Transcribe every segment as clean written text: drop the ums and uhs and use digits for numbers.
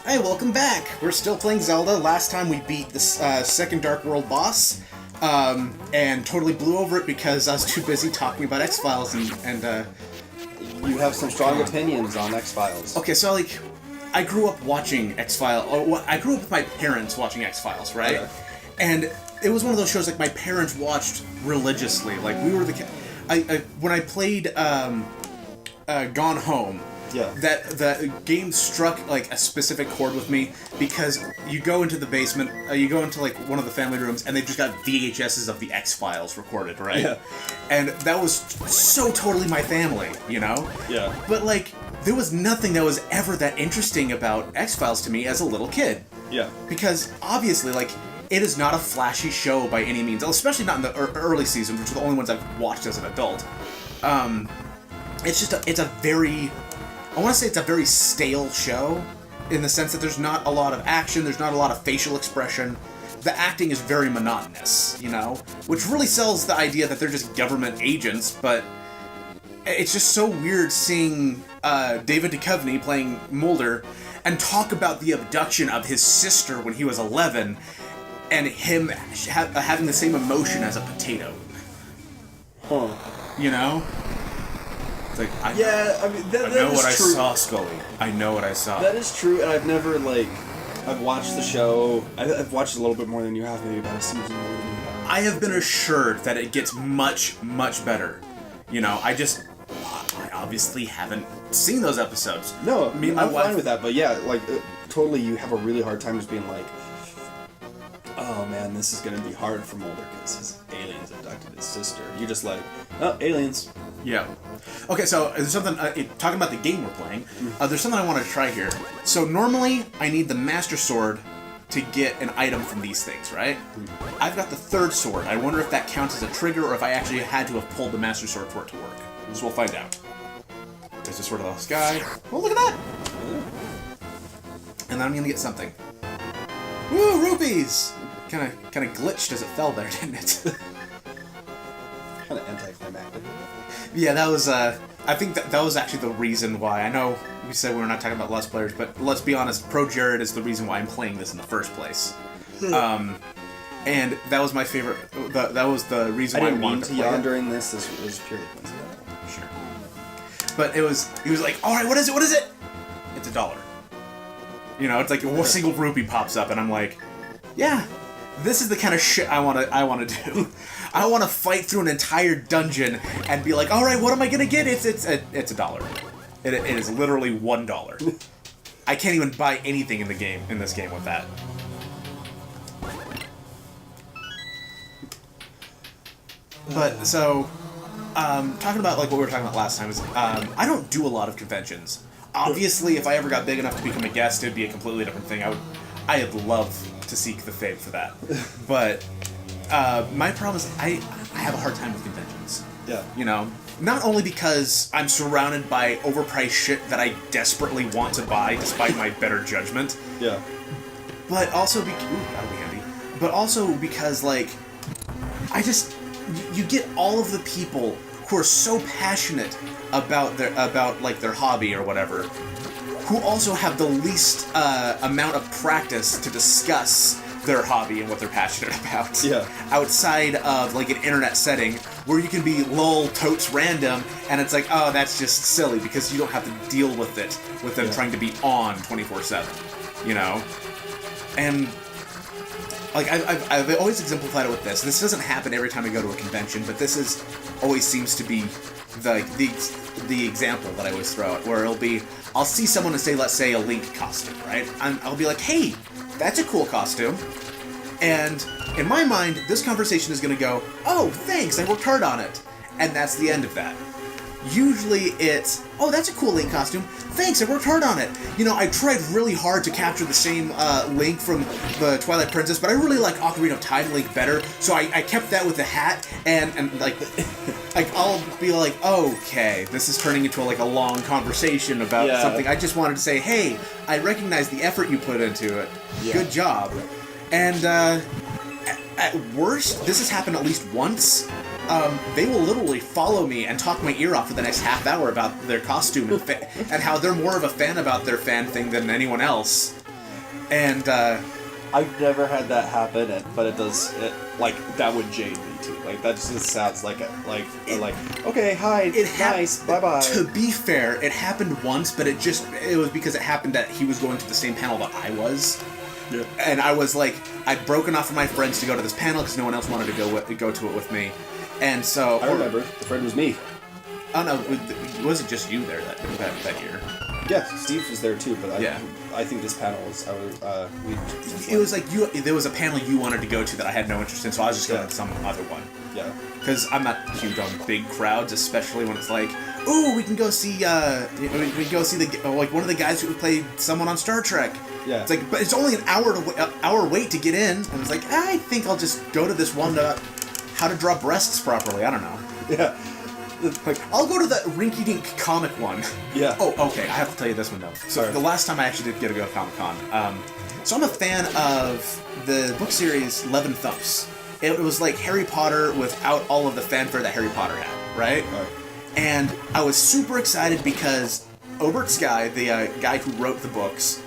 Hey, welcome back! We're still playing Zelda. Last time we beat the second Dark World boss, and totally blew over it because I was too busy talking about X-Files and You have some strong opinions on X-Files. Okay, so, I grew up watching X-Files, I grew up with my parents watching X-Files, right? Okay. And it was one of those shows, my parents watched religiously. We were when I played, Gone Home, yeah, that game struck a specific chord with me because you go into the basement, you go into one of the family rooms, and they've just got VHSs of the X-Files recorded, right? Yeah. And that was so totally my family, you know? Yeah. But there was nothing that was ever that interesting about X-Files to me as a little kid. Yeah. Because obviously, it is not a flashy show by any means, especially not in the early seasons, which are the only ones I've watched as an adult. It's a very stale show, in the sense that there's not a lot of action, there's not a lot of facial expression. The acting is very monotonous, which really sells the idea that they're just government agents, but it's just so weird seeing David Duchovny playing Mulder and talk about the abduction of his sister when he was 11, and him having the same emotion as a potato. Huh. It's I know what I true. saw, Scully. I know what I saw. That is true, and I've never, I've watched the show. I've watched a little bit more than you have, maybe about a season more than you have. I have been assured that it gets much, much better. I obviously haven't seen those episodes. No, Me and my I'm wife, fine with that, but yeah, totally you have a really hard time just being oh man, this is gonna be hard for Mulder because his aliens abducted his sister. You're just aliens. Yeah. Okay, so there's something, talking about the game we're playing, there's something I wanted to try here. So normally, I need the Master Sword to get an item from these things, right? I've got the third sword. I wonder if that counts as a trigger, or if I actually had to have pulled the Master Sword for it to work. So we'll find out. There's a Sword of the Sky. Oh, look at that! And then I'm gonna get something. Woo, rupees! Kind of glitched as it fell there, didn't it? Kind of anticlimactic. Yeah, that was, I think that was actually the reason why. I know we said we were not talking about Let's Players, but let's be honest, Pro Jared is the reason why I'm playing this in the first place. And that was my favorite, that was the reason why I wanted to play yawn it. during this. This was purely coincidental. Sure. But he was like, alright, what is it? It's $1. It's like a single rupee pops up, and I'm like, yeah, this is the kind of shit I want to do. I want to fight through an entire dungeon and be like, all right, what am I gonna get? It's $1. It is literally $1. I can't even buy anything in this game with that. But so, talking about what we were talking about last time is, I don't do a lot of conventions. Obviously, if I ever got big enough to become a guest, it'd be a completely different thing. I'd love to seek the fame for that. But my problem is I have a hard time with conventions. Yeah. Not only because I'm surrounded by overpriced shit that I desperately want to buy despite my better judgment. Yeah. But also that'll be handy. But also because you get all of the people who are so passionate about their hobby or whatever, who also have the least amount of practice to discuss their hobby and what they're passionate about. Yeah. Outside of an internet setting where you can be lol totes random, and it's like, oh, that's just silly because you don't have to deal with it with them trying to be on 24/7, And I've always exemplified it with this. This doesn't happen every time I go to a convention, but this always seems to be the example that I always throw out, where I'll see someone and say, let's say, a Link costume, right? I'll be like, hey, that's a cool costume. And in my mind, this conversation is going to go, oh, thanks, I worked hard on it. And that's the end of that. Usually it's, oh, that's a cool Link costume. Thanks, I worked hard on it. I tried really hard to capture the same Link from the Twilight Princess, but I really like Ocarina of Time Link better, so I kept that with the hat, and I'll be like, okay, this is turning into a long conversation about something. I just wanted to say, hey, I recognize the effort you put into it. Yeah. Good job. And at worst, this has happened at least once. They will literally follow me and talk my ear off for the next half hour about their costume and how they're more of a fan about their fan thing than anyone else. And I've never had that happen, but it does. Like that would jade me too. Like that just sounds like okay, hi, nice, bye bye. To be fair, it happened once, but it was because it happened that he was going to the same panel that I was. Yeah. And I was like, I'd broken off from my friends to go to this panel because no one else wanted to go to it with me. And so I remember the friend was me. Oh no, it wasn't just you there that year. Yeah, Steve was there too, but I think this panel was it was like there was a panel you wanted to go to that I had no interest in, so I was just going to some other one. Yeah. Because I'm not huge on big crowds, especially when it's like, ooh, we can go see one of the guys who played someone on Star Trek. Yeah. It's like, but it's only an hour wait to get in, and it's like, I think I'll just go to this one how to draw breasts properly. I don't know. Yeah. Like, I'll go to the rinky-dink comic one. Yeah. Oh, okay. I have to tell you this one, though. So, Sorry. The last time I actually did get to go to Comic-Con, so I'm a fan of the book series Love and Thumps. It was like Harry Potter without all of the fanfare that Harry Potter had, right? And I was super excited because Obert Sky, the guy who wrote the books,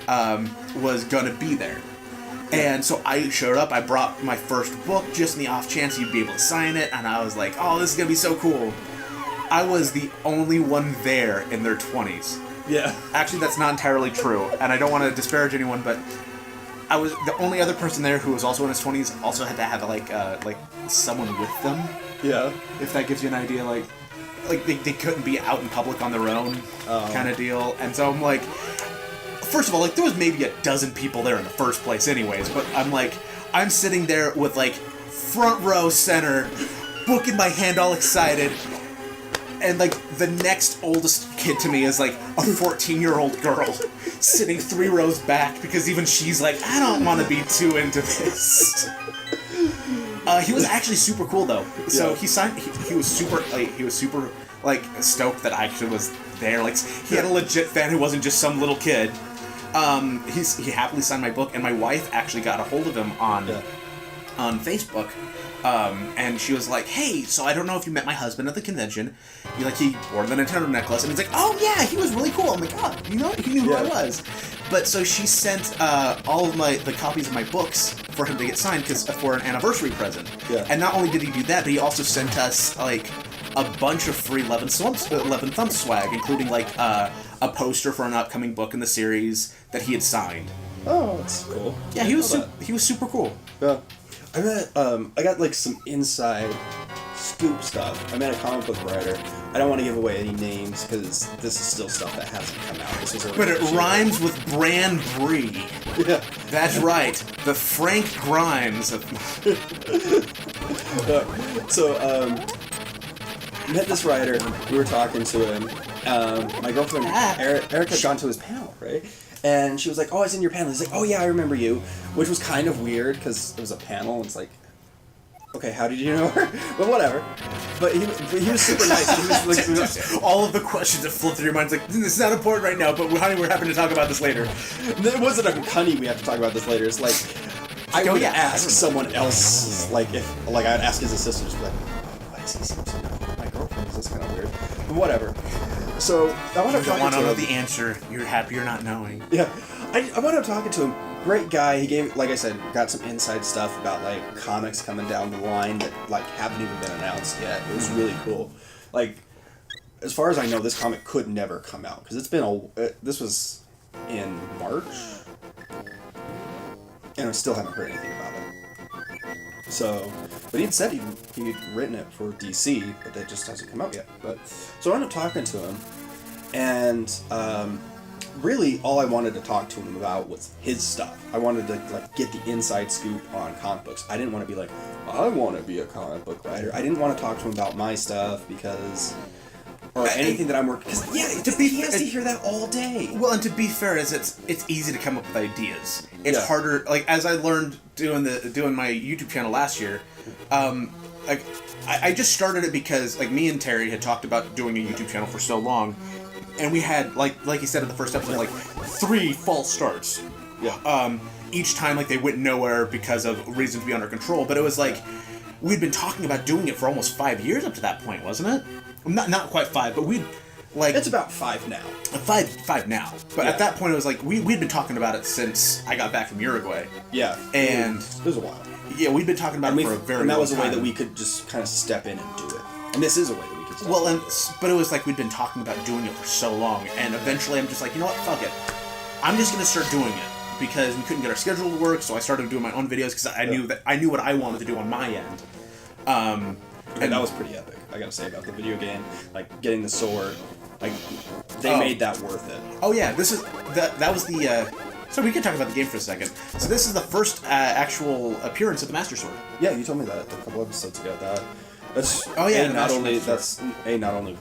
was going to be there. And so I showed up, I brought my first book just in the off chance you'd be able to sign it, and I was like, oh, this is going to be so cool. I was the only one there in their 20s. Yeah. Actually, that's not entirely true, and I don't want to disparage anyone, but I was the only other person there who was also in his 20s, also had to have like someone with them. Yeah. If that gives you an idea, like they couldn't be out in public on their own kind of deal. And so I'm like, first of all, like there was maybe a dozen people there in the first place anyways, but I'm sitting there with like front row center, book in my hand, all excited. And, like, the next oldest kid to me is, like, a 14-year-old girl sitting 3 rows back because even she's like, I don't want to be too into this. He was actually super cool, though. So he signed... He was super, stoked that I actually was there. Like, he had a legit fan who wasn't just some little kid. He happily signed my book, and my wife actually got a hold of him on Facebook. And she was like, hey, so I don't know if you met my husband at the convention. He wore the Nintendo necklace, and he's like, oh yeah, he was really cool. I'm like, oh, he knew who I was. But so she sent all of the copies of my books for him to get signed for an anniversary present. Yeah. And not only did he do that, but he also sent us like a bunch of free 11 Thumps swag, including like a poster for an upcoming book in the series that he had signed. Oh, that's cool. Yeah, he was super cool. Yeah. I got like some inside scoop stuff. I met a comic book writer. I don't want to give away any names because this is still stuff that hasn't come out. But it rhymes with Bran Bree. Yeah. That's right. The Frank Grimes. Met this writer. We were talking to him. My girlfriend Erik had gone to his panel, right? And she was like, oh, I was in your panel. He's like, oh, yeah, I remember you. Which was kind of weird, because it was a panel, and it's like, okay, how did you know her? But whatever. But he was super nice. He was like, all of the questions that flow through your mind, like, this is not important right now, but honey, we're happy to talk about this later. It wasn't like, honey, we have to talk about this later. It's like, I would ask someone else, like, if, like, I'd ask his assistant, just be like, why does he seem so nice with my girlfriend? That's kind of weird. But whatever. So I wound up talking to him. You don't want to know the answer. You're happy you're not knowing. Yeah. I wound up talking to him. Great guy. He gave, like I said, got some inside stuff about, like, comics coming down the line that, like, haven't even been announced yet. It was really cool. Like, as far as I know, this comic could never come out. Because it's been this was in March. And I still haven't heard anything about it. So, but he'd said he'd written it for DC, but that just hasn't come out yet. But so I ended up talking to him, and really all I wanted to talk to him about was his stuff. I wanted to like get the inside scoop on comic books. I didn't want to be like, I want to be a comic book writer. I didn't want to talk to him about my stuff or anything that I'm working. Because he has to hear that all day. Well, and to be fair, it's easy to come up with ideas. It's harder. Like as I learned doing my YouTube channel last year, I just started it because like me and Terry had talked about doing a YouTube channel for so long, and we had like you said in the first episode, like 3 false starts. Yeah. Each time like they went nowhere because of reasons beyond our control. But it was like we'd been talking about doing it for almost 5 years up to that point, wasn't it? Not quite 5, but Like, it's about 5 now. Five now. But at that point, it was like, we'd been talking about it since I got back from Uruguay. Yeah. And it was a while. Yeah, we'd been talking about it for a very long time. And that was a way that we could just kind of step in and do it. And this is a way that we could step in. But it was like we'd been talking about doing it for so long, and eventually I'm just like, you know what, fuck it. I'm just gonna start doing it. Because we couldn't get our schedule to work, so I started doing my own videos because I knew what I wanted to do on my end. And that was pretty epic, I gotta say, about the video game. Like, getting the sword, like, they made that worth it. Oh yeah, that was the, so we can talk about the game for a second. So this is the first actual appearance of the Master Sword. Yeah, you told me that a couple episodes ago. That's not only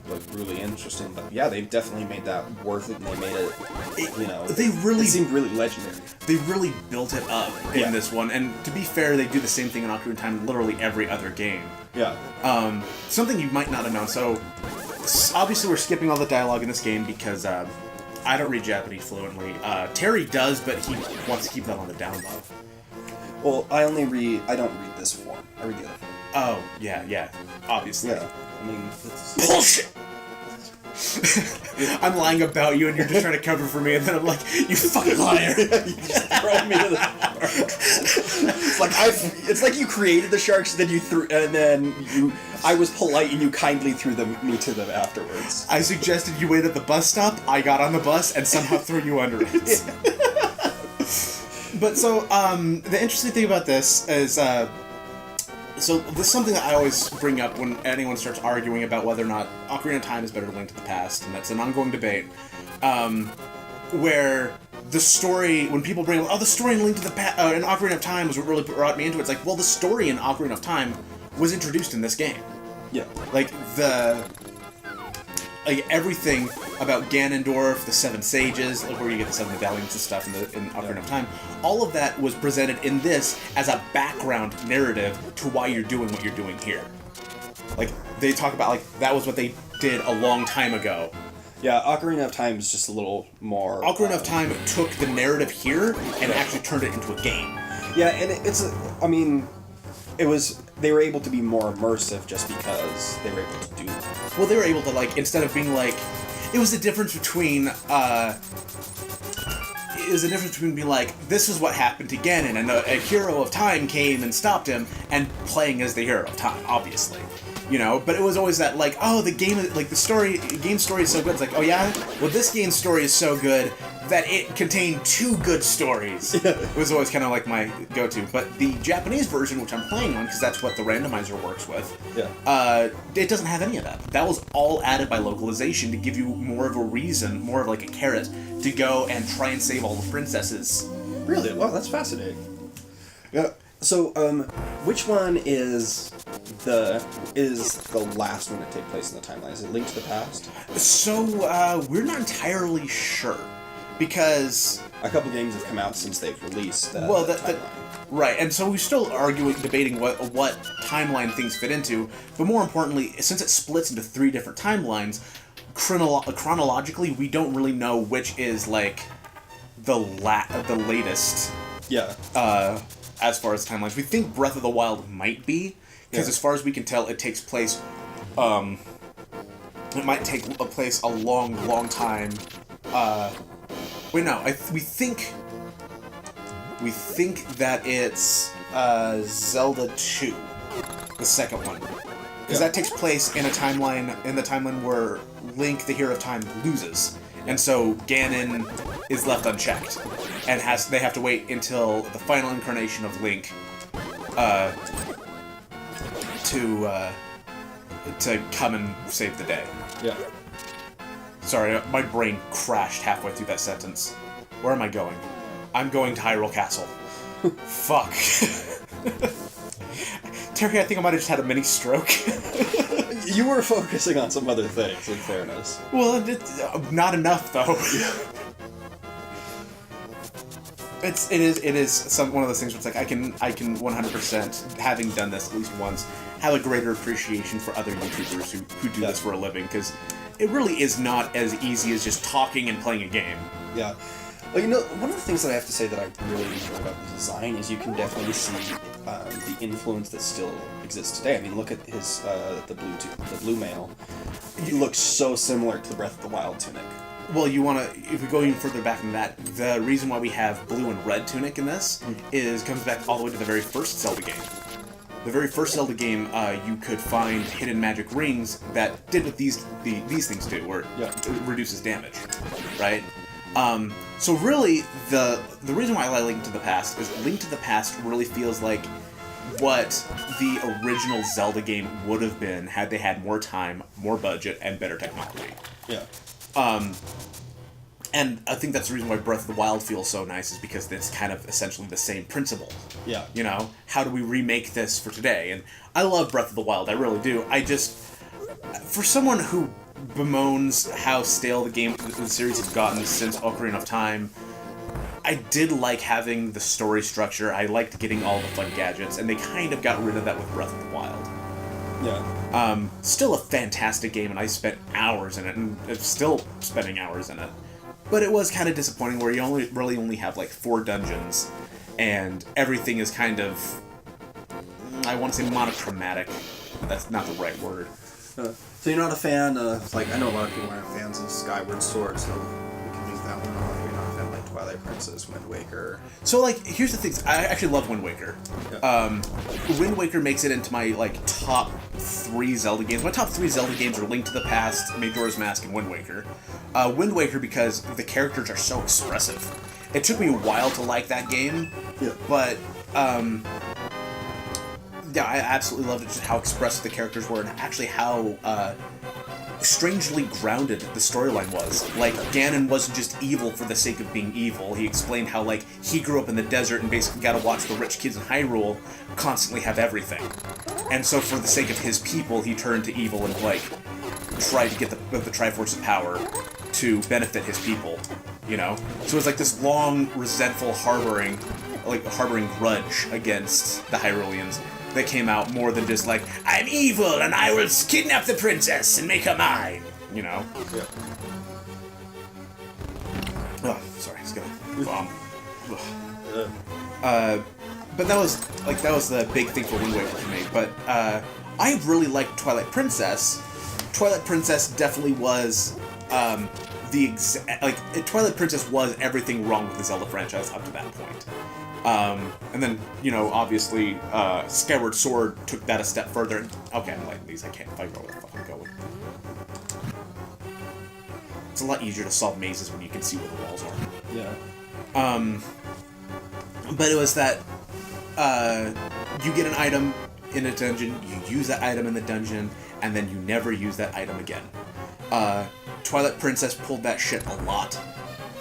like really interesting, but yeah, they definitely made that worth it, and they made it seemed really legendary. They really built it up in this one, and to be fair, they do the same thing in Ocarina of Time literally every other game. Yeah. Something you might not have known. So obviously we're skipping all the dialogue in this game because I don't read Japanese fluently. Terry does, but he wants to keep that on the down low. Well, I don't read this form. I read the other form. Oh, yeah, obviously. Yeah, I mean, it's... Bullshit! I'm lying about you and you're just trying to cover for me, and then I'm like, you fucking liar! You just throw me to the sharks. It's like you created the sharks, then I was polite and you kindly threw me to them afterwards. I suggested you wait at the bus stop, I got on the bus, and somehow threw you under it. But so, the interesting thing about this is, so this is something that I always bring up when anyone starts arguing about whether or not Ocarina of Time is better than Link to the Past, and that's an ongoing debate, where the story, when people bring up, the story in Link to the Past, in Ocarina of Time was what really brought me into it, it's like, well, the story in Ocarina of Time was introduced in this game. Yeah. Like, everything about Ganondorf, the Seven Sages, like where you get the Seven Medallions and stuff in Ocarina of Time, all of that was presented in this as a background narrative to why you're doing what you're doing here. Like, they talk about, like, that was what they did a long time ago. Yeah, Ocarina of Time is just a little more... Ocarina of Time took the narrative here and actually turned it into a game. Yeah, and they were able to be more immersive just because they were able to do that. Well, they were able to, like, instead of being like... It was the difference between, being like, this is what happened to Ganon, and a hero of time came and stopped him, and playing as the hero of time, obviously. You know, but it was always that, like, oh, the game, like, game story is so good. It's like, oh yeah? Well, this game's story is so good that it contained 2 good stories. It was always kind of like my go-to. But the Japanese version, which I'm playing on, because that's what the randomizer works with, it doesn't have any of that. That was all added by localization to give you more of a reason, more of like a carrot, to go and try and save all the princesses. Really? Wow, that's fascinating. Yeah. So, which one is the last one to take place in the timeline? Is it Link to the Past? So, we're not entirely sure. Because... a couple games have come out since they've released the timeline. Right, and so we're still debating what timeline things fit into, but more importantly, since it splits into 3 different timelines, chronologically, we don't really know which is, like, the latest. Yeah. As far as timelines. We think Breath of the Wild might be, because as far as we can tell, it takes place, it might take place a long, long time, we think that it's, Zelda 2, the second one. Because that takes place in the timeline where Link, the Hero of Time, loses. And so Ganon is left unchecked, and they have to wait until the final incarnation of Link to come and save the day. Yeah. Sorry, my brain crashed halfway through that sentence. Where am I going? I'm going to Hyrule Castle. Fuck. Terry, I think I might have just had a mini stroke. You were focusing on some other things, in fairness. Well, not enough, though. It is one of those things where it's like I can 100%, having done this at least once, have a greater appreciation for other YouTubers who do this for a living, because it really is not as easy as just talking and playing a game. Yeah. Well, one of the things that I have to say that I really enjoy about the design is you can definitely see the influence that still exists today. I mean, look at his the blue male. He looks so similar to the Breath of the Wild tunic. Well, if we go even further back than that, the reason why we have blue and red tunic in this comes back all the way to the very first Zelda game. The very first Zelda game, you could find hidden magic rings that did what these things do, where it reduces damage, right? So really, the reason why I like Link to the Past is Link to the Past really feels like what the original Zelda game would have been had they had more time, more budget, and better technology. Yeah. And I think that's the reason why Breath of the Wild feels so nice, is because it's kind of essentially the same principle. Yeah. You know, how do we remake this for today? And I love Breath of the Wild, I really do. For someone who bemoans how stale the series has gotten since Ocarina of Time, I did like having the story structure. I liked getting all the fun gadgets, and they kind of got rid of that with Breath of the Wild. Yeah. Still a fantastic game, and I spent hours in it, and I'm still spending hours in it. But it was kind of disappointing where you only have like 4 dungeons, and everything is kind of, I want to say monochromatic, but that's not the right word. So you're not a fan of, I know a lot of people aren't fans of Skyward Sword, so we can leave that one off. You're not a fan of like Twilight Princess, Wind Waker. So here's the thing, I actually love Wind Waker. Yeah. Wind Waker makes it into my top 3 Zelda games. My top 3 Zelda games are Link to the Past, Majora's Mask, and Wind Waker. Wind Waker because the characters are so expressive. It took me a while to like that game, but I absolutely loved it, just how expressive the characters were, and actually how strangely grounded the storyline was. Ganon wasn't just evil for the sake of being evil. He explained how, he grew up in the desert and basically got to watch the rich kids in Hyrule constantly have everything. And so for the sake of his people, he turned to evil and, tried to get the Triforce of Power to benefit his people, you know? So it was this long, resentful harboring grudge against the Hyruleans that came out more than just I'm evil and I will kidnap the princess and make her mine, you know? Yeah. Oh, sorry, it's gonna bomb. But that was the big thing for Wind Waker for me. But I really liked Twilight Princess. Twilight Princess definitely was Twilight Princess was everything wrong with the Zelda franchise up to that point. And then, obviously, Skyward Sword took that a step further. Okay, I'm liking these. I can't figure out where the fuck I'm going. It's a lot easier to solve mazes when you can see where the walls are. Yeah. But it was that, you get an item in a dungeon, you use that item in the dungeon, and then you never use that item again. Twilight Princess pulled that shit a lot,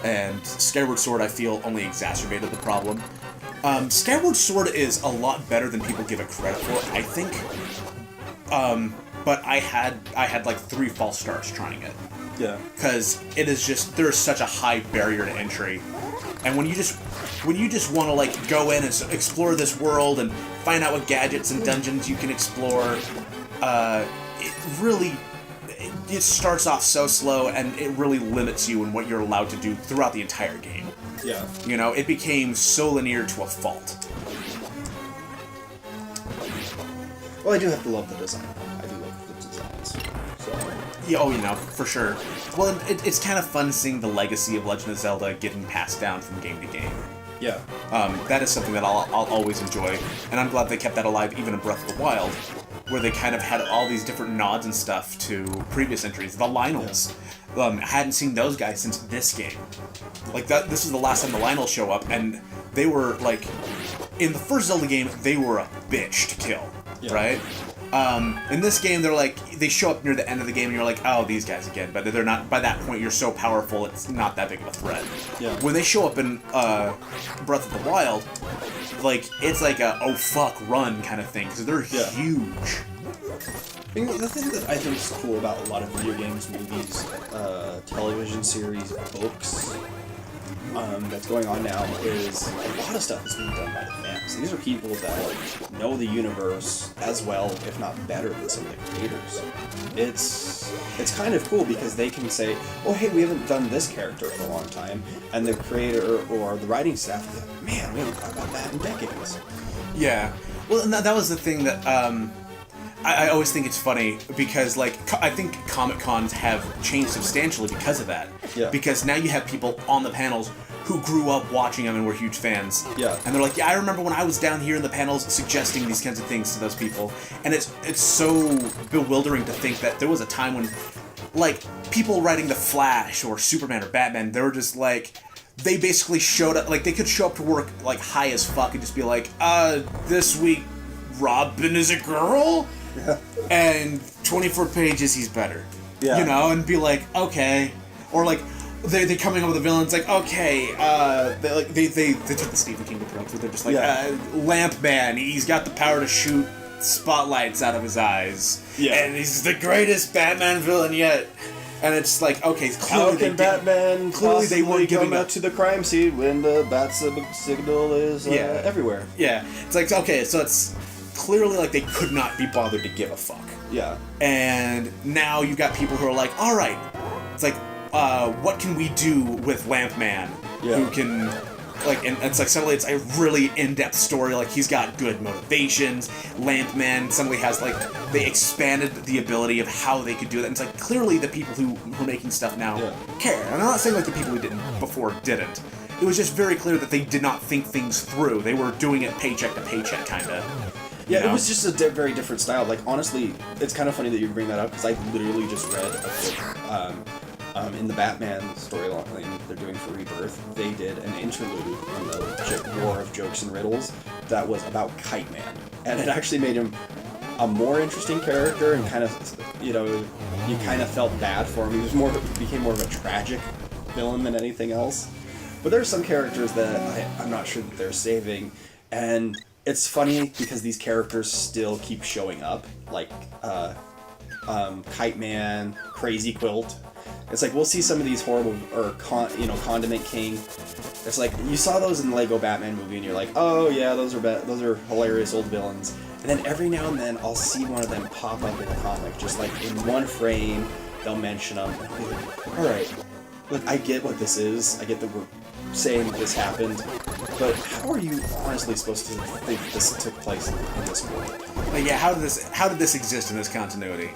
and Skyward Sword, I feel, only exacerbated the problem. Skyward Sword is a lot better than people give it credit for, I think. But I had 3 false starts trying it. Yeah. Because it is just, there's such a high barrier to entry. And when you just want to go in and explore this world and find out what gadgets and dungeons you can explore, it starts off so slow, and it really limits you in what you're allowed to do throughout the entire game. Yeah. It became so linear to a fault. Well, I do have to love the design. I do love the designs. So. Yeah, for sure. Well, it's kind of fun seeing the legacy of Legend of Zelda getting passed down from game to game. Yeah. That is something that I'll always enjoy, and I'm glad they kept that alive even in Breath of the Wild, where they kind of had all these different nods and stuff to previous entries. The Lynels. I hadn't seen those guys since this game. This is the last time the Lynels show up, and they were, in the first Zelda game, they were a bitch to kill, right? In this game, they show up near the end of the game, and you're like, oh, these guys again. But they're not, by that point, you're so powerful, it's not that big of a threat. Yeah. When they show up in Breath of the Wild, it's a oh fuck run kind of thing, because they're huge. The thing that I think is cool about a lot of video games, movies, television series, books, that's going on now is a lot of stuff is being done by the fans. These are people that know the universe as well, if not better, than some of the creators. It's kind of cool because they can say, oh hey, we haven't done this character for a long time, and the creator or the writing staff will be like, man, we haven't thought about that in decades. Yeah. Well, and that was the thing that I always think it's funny because, like, I think Comic Cons have changed substantially because of that. Yeah. Because now you have people on the panels who grew up watching them and were huge fans. Yeah. And they're like, yeah, I remember when I was down here in the panels suggesting these kinds of things to those people. And it's so bewildering to think that there was a time when, like, people writing The Flash or Superman or Batman, they were just like, they basically showed up, like, they could show up to work, like, high as fuck and just be like, this week Robin is a girl? Yeah. And 24 pages, he's better. Yeah. You know, and be like, okay. Or, like, they're coming up with a villain, it's like, okay, they took the Stephen King approach, where they're just like, Lamp Man, he's got the power to shoot spotlights out of his eyes. Yeah. And he's the greatest Batman villain yet. And it's like, okay, clearly how can Batman clearly they weren't giving come out to the crime scene when the bat signal is everywhere? Yeah. It's like, okay, so it's clearly like they could not be bothered to give a fuck. Yeah. And now you've got people who are like, all right, it's like, what can we do with Lamp Man? Yeah. Who can, like, and it's like suddenly it's a really in-depth story. Like, he's got good motivations. Lamp Man suddenly has, like, they expanded the ability of how they could do that. And it's like clearly the people who are making stuff now care. And I'm not saying like the people who didn't before didn't. It was just very clear that they did not think things through. They were doing it paycheck to paycheck, kind of. Yeah, it was just a very different style. Like, honestly, it's kind of funny that you bring that up, because I literally just read a book, in the Batman storyline they're doing for Rebirth. They did an interlude in the War of Jokes and Riddles that was about Kite Man. And it actually made him a more interesting character, and kind of, you know, you kind of felt bad for him. He was became more of a tragic villain than anything else. But there's some characters that I'm not sure that they're saving, and it's funny because these characters still keep showing up, like Kite Man, Crazy Quilt. It's like we'll see some of these horrible, or Condiment King. It's like you saw those in the Lego Batman movie, and you're like, oh yeah, those are hilarious old villains. And then every now and then I'll see one of them pop up in a comic, just like in one frame. They'll mention them. And I'll be like, all right, look, I get what this is. I get that we're saying this happened, but how are you honestly supposed to think this took place in this world? Like, yeah, how did this exist in this continuity?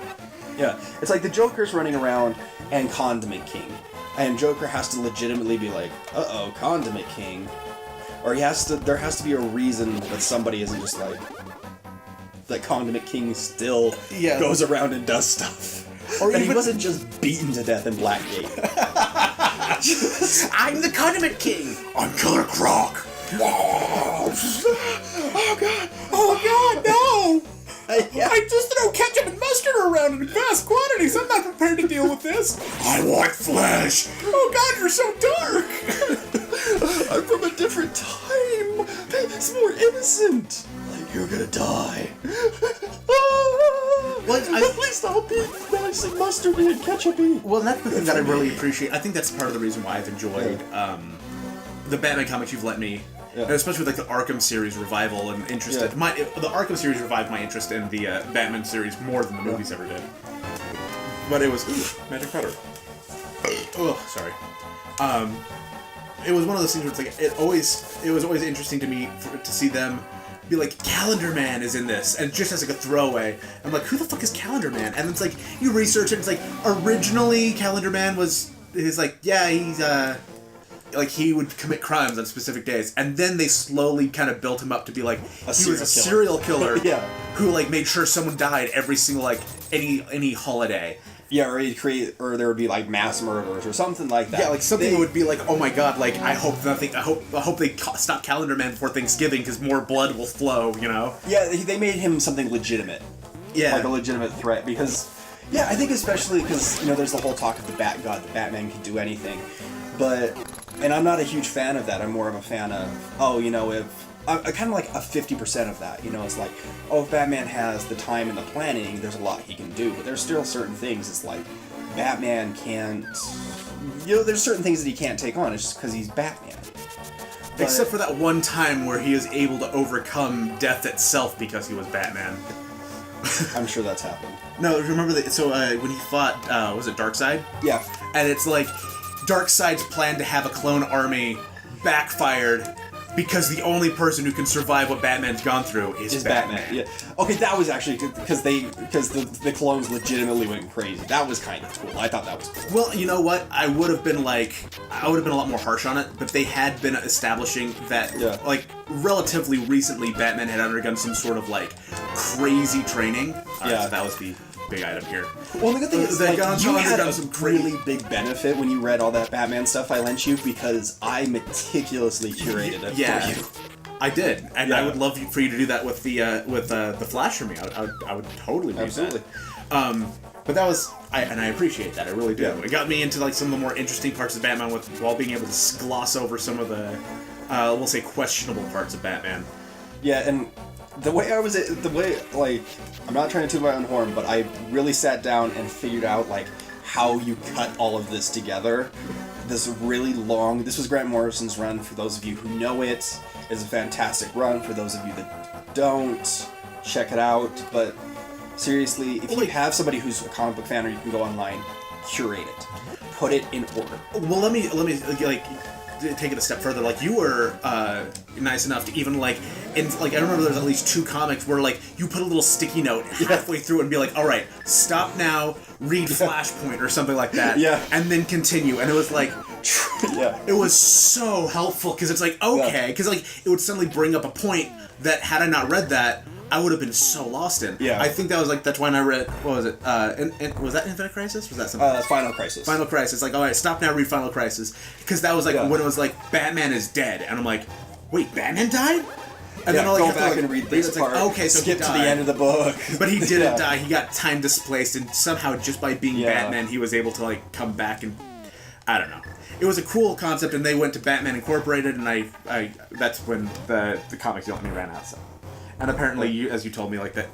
Yeah, it's like the Joker's running around and Condiment King, and Joker has to legitimately be like, uh-oh, Condiment King, or there has to be a reason that somebody isn't just like, that Condiment King still goes around and does stuff. Or he wasn't just beaten to death in Blackgate. I'm the Condiment King! I'm Killer Croc! Oh god, no! I just throw ketchup and mustard around in vast quantities. I'm not prepared to deal with this. I want flesh. Oh god, you're so dark. I'm from a different time. It's more innocent. Like, you're gonna die. At least I'll be nice and mustardy and ketchupy. Well, that's the thing that I really appreciate. I think that's part of the reason why I've enjoyed the Batman comics you've let me. Yeah. Especially with like the Arkham series revival and interest. The Arkham series revived my interest in the Batman series more than the movies ever did. But it was magic powder. Oh, sorry. It was one of those things where it's like it was always interesting to me to see them be like, Calendar Man is in this, and just as like a throwaway, I'm like, who the fuck is Calendar Man? And it's like you research it, it's like originally Calendar Man he's like he would commit crimes on specific days, and then they slowly kind of built him up to be like he was a serial killer who like made sure someone died every single like any holiday. Yeah, or there would be like mass murders or something like that. Yeah, like something would be like, oh my god, like I hope they stop Calendar Man before Thanksgiving because more blood will flow, you know? Yeah, they made him something legitimate. Yeah, like a legitimate threat because, I think especially because there's the whole talk of the Bat God, that Batman can do anything, and I'm not a huge fan of that. I'm more of a fan of if I'm kind of like a 50% of that. It's like, if Batman has the time and the planning, there's a lot he can do. But there's still certain things. It's like, Batman can't there's certain things that he can't take on. It's just because he's Batman. But, except for that one time where he was able to overcome death itself because he was Batman. I'm sure that's happened. No, remember that? So when he fought, was it Darkseid? Yeah. And it's like Darkseid's plan to have a clone army backfired because the only person who can survive what Batman's gone through is Batman. Yeah. Okay, that was actually because the clones legitimately went crazy. That was kind of cool. I thought that was cool. Well, you know what? I would have been a lot more harsh on it, but they had been establishing that, like, relatively recently, Batman had undergone some sort of, like, crazy training. So that was the big item here. Well, the good thing is, like, you had a really big benefit when you read all that Batman stuff I lent you, because I meticulously curated it for you. I did, and I would love for you to do that with the Flash for me. I would totally do that. But that was, and I appreciate that. I really do. It got me into like some of the more interesting parts of Batman, while being able to gloss over some of the, we'll say, questionable parts of Batman. Yeah, and like, I'm not trying to toot my own horn, but I really sat down and figured out, like, how you cut all of this together. This was Grant Morrison's run. For those of you who know it, it's a fantastic run. For those of you that don't, check it out. But seriously, if you have somebody who's a comic book fan, or you can go online, curate it. Put it in order. Well, let me like take it a step further. Like, you were nice enough to even like, I remember there's at least 2 comics where like you put a little sticky note halfway through and be like, all right, stop now, read Flashpoint or something like that, and then continue. And it was like, it was so helpful, because it's like, okay, because like it would suddenly bring up a point that, had I not read that, I would have been so lost in. Yeah. I think that's when I read, what was it? Was that Infinite Crisis? Was that something? Final Crisis. Final Crisis. Like, all right, stop now, read Final Crisis. Because that was like when it was like, Batman is dead. And I'm like, wait, Batman died? And then I'll go back and read this part. Like, okay, so skip to the end of the book. But he didn't die. He got time displaced, and somehow just by being Batman, he was able to like come back, and I don't know. It was a cool concept, and they went to Batman Incorporated, and I that's when the comics don't me ran out. So. And apparently, as you told me, like that,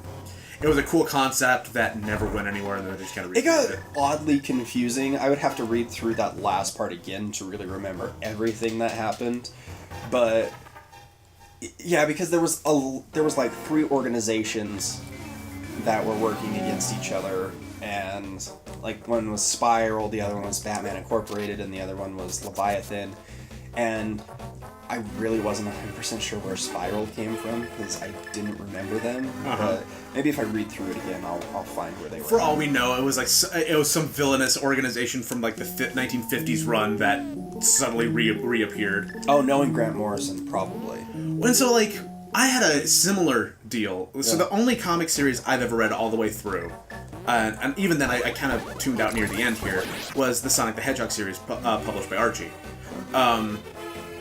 it was a cool concept that never went anywhere, and then they just kind of. It got oddly confusing. I would have to read through that last part again to really remember everything that happened, but yeah, because there was like 3 organizations that were working against each other, and like one was Spiral, the other one was Batman Incorporated, and the other one was Leviathan, and I really wasn't 100% sure where Spiral came from, because I didn't remember them. But maybe if I read through it again, I'll find where they were. For all we know, it was some villainous organization from like the 1950s run that suddenly reappeared. Oh, knowing Grant Morrison, probably. And so like, I had a similar deal. So the only comic series I've ever read all the way through, and even then I kind of tuned out near the end here, was the Sonic the Hedgehog series published by Archie.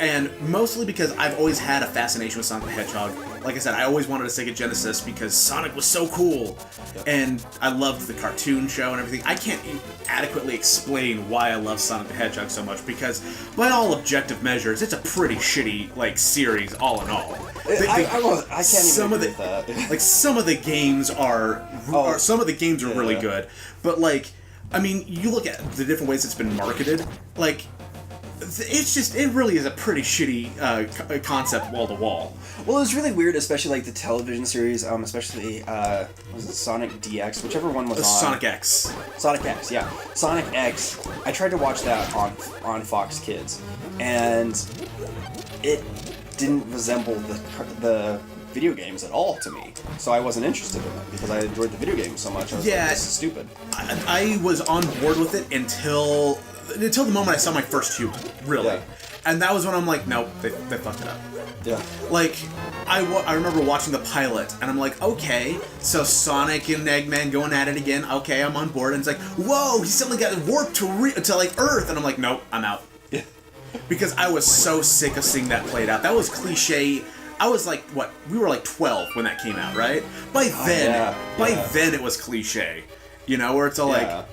And mostly because I've always had a fascination with Sonic the Hedgehog. Like I said, I always wanted a Sega Genesis because Sonic was so cool. And I loved the cartoon show and everything. I can't adequately explain why I love Sonic the Hedgehog so much, because by all objective measures, it's a pretty shitty, like, series all in all. I can't even agree with that. Like, some of the games are really good. But, like, I mean, you look at the different ways it's been marketed, like, it really is a pretty shitty concept wall to wall. Well, it was really weird, especially like the television series, especially was it Sonic DX, whichever one was on. Sonic X. Sonic X, yeah. Sonic X. I tried to watch that on Fox Kids, and it didn't resemble the video games at all to me. So I wasn't interested in it because I enjoyed the video games so much. I was like, this is stupid. I was on board with it until the moment I saw my first human, really. Yeah. And that was when I'm like, nope, they fucked it up. Yeah. Like, I remember watching the pilot, and I'm like, okay, so Sonic and Eggman going at it again, okay, I'm on board, and it's like, whoa, he suddenly got warped to like Earth, and I'm like, nope, I'm out. Yeah. Because I was so sick of seeing that played out. That was cliche. I was like, we were like 12 when that came out, right? By then it was cliche. You know, where it's all like,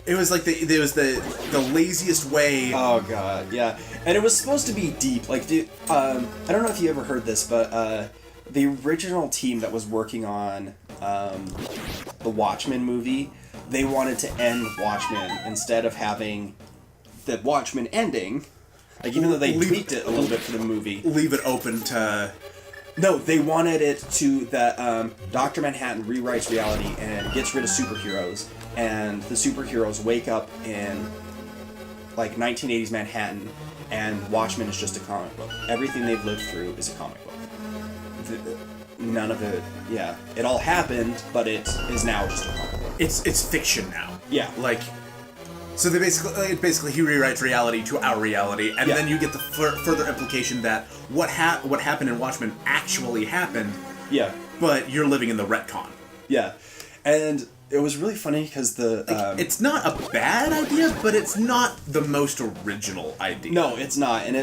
it was like the laziest way. Oh god, yeah. And it was supposed to be deep. Like, I don't know if you ever heard this, but the original team that was working on the Watchmen movie, they wanted to end Watchmen instead of having the Watchmen ending, like even though they tweaked it a little bit for the movie, leave it open to. No, they wanted it to that Dr. Manhattan rewrites reality and gets rid of superheroes, and the superheroes wake up in like 1980s Manhattan, and Watchmen is just a comic book. Everything they've lived through is a comic book. None of it, yeah. It all happened, but it is now just a comic book. It's fiction now. Yeah. Like, so they basically he rewrites reality to our reality, and then you get the further implication that what happened in Watchmen actually happened. Yeah. But you're living in the retcon. Yeah, and it was really funny because it's not a bad idea, but it's not the most original idea. No, it's not. And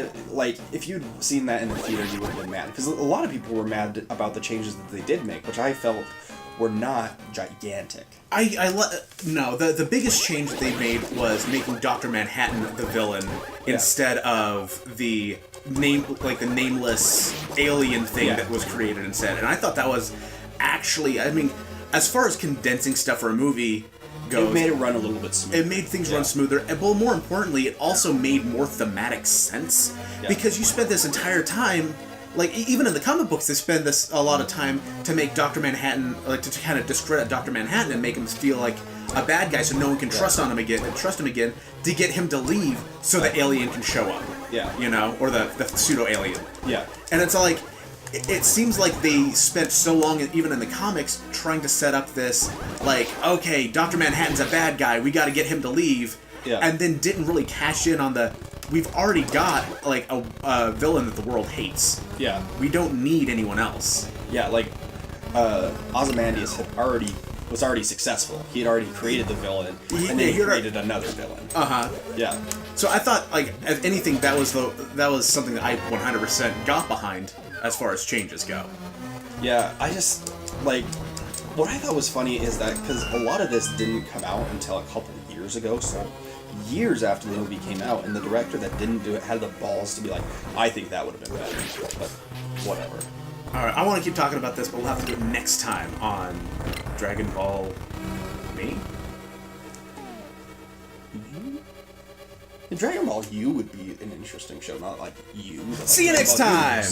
if you'd seen that in the theater, you would have been mad. Because a lot of people were mad about the changes that they did make, which I felt were not gigantic. No, the biggest change that they made was making Dr. Manhattan the villain instead of the nameless alien thing that was created instead. And I thought that was actually, I mean, as far as condensing stuff for a movie goes, it made it run a little bit smoother. It made things run smoother. But more importantly, it also made more thematic sense. Yeah. Because you spent this entire time, like, even in the comic books, they spend a lot of time to make Dr. Manhattan, like, to kind of discredit Dr. Manhattan and make him feel like a bad guy so no one can trust him again, to get him to leave so the alien can show up. Yeah. You know? Or the pseudo-alien. Yeah. And it's like, it seems like they spent so long, even in the comics, trying to set up this, like, okay, Dr. Manhattan's a bad guy, we gotta get him to leave, and then didn't really cash in on we've already got, like, a villain that the world hates. Yeah. We don't need anyone else. Yeah, like, Ozymandias was already successful. He had already created the villain, and then he created another villain. Uh-huh. Yeah. So I thought, like, if anything, that was something that I 100% got behind as far as changes go. Yeah, I just, like, what I thought was funny is that, because a lot of this didn't come out until a couple of years ago, so years after the movie came out, and the director that didn't do it had the balls to be like, I think that would have been better, but whatever. Alright, I want to keep talking about this, but we'll have to do it next time on Dragon Ball Me? Dragon Ball U would be an interesting show, not like you. See you next time!